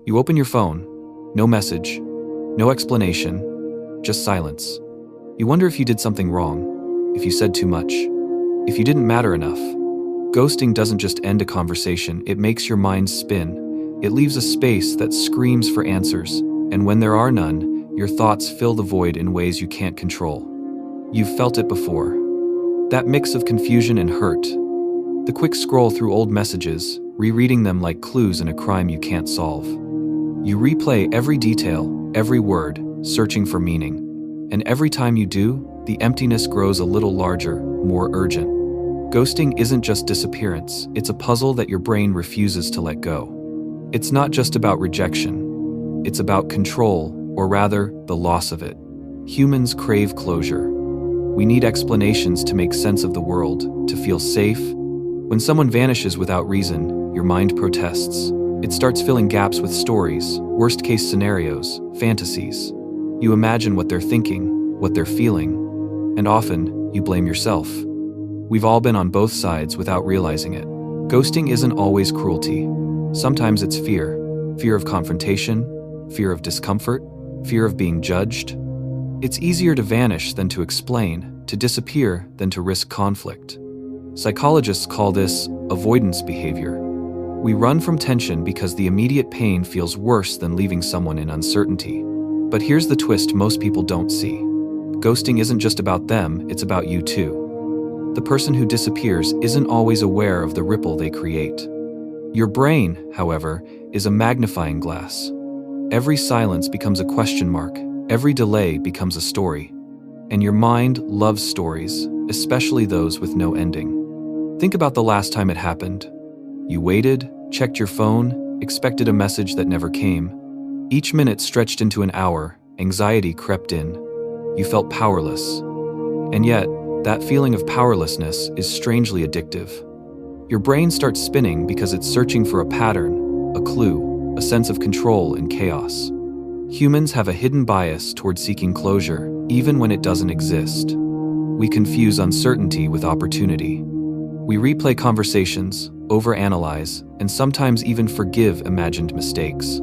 You open your phone, no message, no explanation, just silence. You wonder if you did something wrong, if you said too much, if you didn't matter enough. Ghosting doesn't just end a conversation, it makes your mind spin. It leaves a space that screams for answers, and when there are none, your thoughts fill the void in ways you can't control. You've felt it before. That mix of confusion and hurt. The quick scroll through old messages, rereading them like clues in a crime you can't solve. You replay every detail, every word, searching for meaning. And every time you do, the emptiness grows a little larger, more urgent. Ghosting isn't just disappearance, it's a puzzle that your brain refuses to let go. It's not just about rejection. It's about control, or rather, the loss of it. Humans crave closure. We need explanations to make sense of the world, to feel safe. When someone vanishes without reason, your mind protests. It starts filling gaps with stories, worst-case scenarios, fantasies. You imagine what they're thinking, what they're feeling, and often, you blame yourself. We've all been on both sides without realizing it. Ghosting isn't always cruelty. Sometimes it's fear. Fear of confrontation, fear of discomfort, fear of being judged. It's easier to vanish than to explain, to disappear than to risk conflict. Psychologists call this avoidance behavior. We run from tension because the immediate pain feels worse than leaving someone in uncertainty. But here's the twist most people don't see. Ghosting isn't just about them, it's about you too. The person who disappears isn't always aware of the ripple they create. Your brain, however, is a magnifying glass. Every silence becomes a question mark, every delay becomes a story. And your mind loves stories, especially those with no ending. Think about the last time it happened. You waited, checked your phone, expected a message that never came. Each minute stretched into an hour, anxiety crept in. You felt powerless. And yet, that feeling of powerlessness is strangely addictive. Your brain starts spinning because it's searching for a pattern, a clue, a sense of control in chaos. Humans have a hidden bias toward seeking closure, even when it doesn't exist. We confuse uncertainty with opportunity. We replay conversations, overanalyze, and sometimes even forgive imagined mistakes.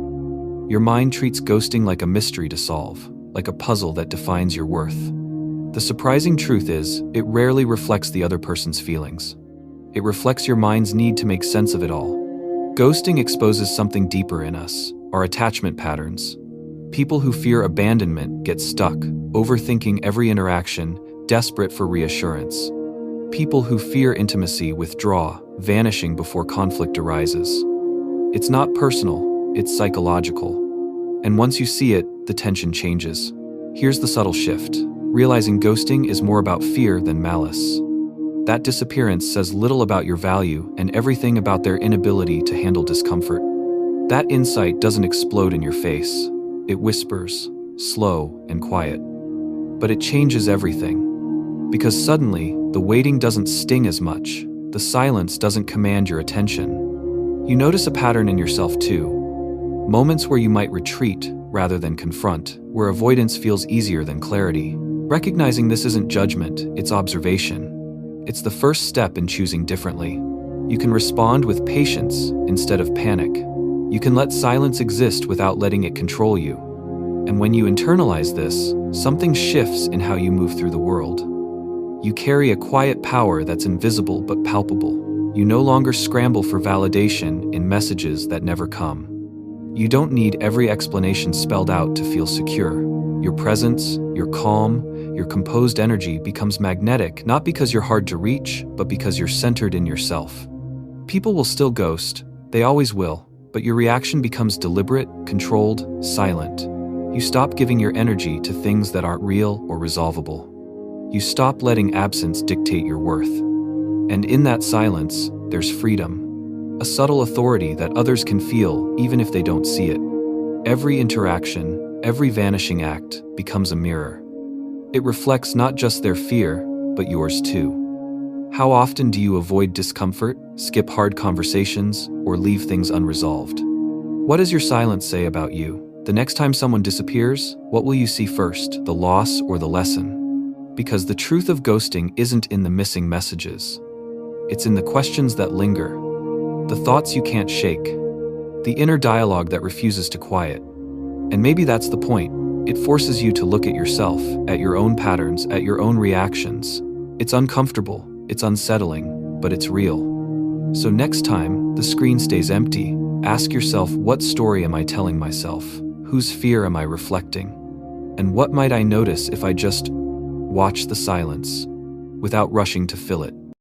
Your mind treats ghosting like a mystery to solve, like a puzzle that defines your worth. The surprising truth is, it rarely reflects the other person's feelings. It reflects your mind's need to make sense of it all. Ghosting exposes something deeper in us, our attachment patterns. People who fear abandonment get stuck, overthinking every interaction, desperate for reassurance. People who fear intimacy withdraw, vanishing before conflict arises. It's not personal, it's psychological. And once you see it, the tension changes. Here's the subtle shift. Realizing ghosting is more about fear than malice. That disappearance says little about your value and everything about their inability to handle discomfort. That insight doesn't explode in your face. It whispers, slow and quiet. But it changes everything. Because suddenly, the waiting doesn't sting as much. The silence doesn't command your attention. You notice a pattern in yourself too. Moments where you might retreat rather than confront, where avoidance feels easier than clarity. Recognizing this isn't judgment, it's observation. It's the first step in choosing differently. You can respond with patience instead of panic. You can let silence exist without letting it control you. And when you internalize this, something shifts in how you move through the world. You carry a quiet power that's invisible but palpable. You no longer scramble for validation in messages that never come. You don't need every explanation spelled out to feel secure. Your presence, your calm, your composed energy becomes magnetic, not because you're hard to reach, but because you're centered in yourself. People will still ghost, they always will, but your reaction becomes deliberate, controlled, silent. You stop giving your energy to things that aren't real or resolvable. You stop letting absence dictate your worth. And in that silence, there's freedom. A subtle authority that others can feel even if they don't see it. Every interaction, every vanishing act becomes a mirror. It reflects not just their fear, but yours too. How often do you avoid discomfort, skip hard conversations, or leave things unresolved? What does your silence say about you? The next time someone disappears, what will you see first, the loss or the lesson? Because the truth of ghosting isn't in the missing messages. It's in the questions that linger, the thoughts you can't shake, the inner dialogue that refuses to quiet. And maybe that's the point. It forces you to look at yourself, at your own patterns, at your own reactions. It's uncomfortable, it's unsettling, but it's real. So next time the screen stays empty, ask yourself, what story am I telling myself? Whose fear am I reflecting? And what might I notice if I just watch the silence without rushing to fill it?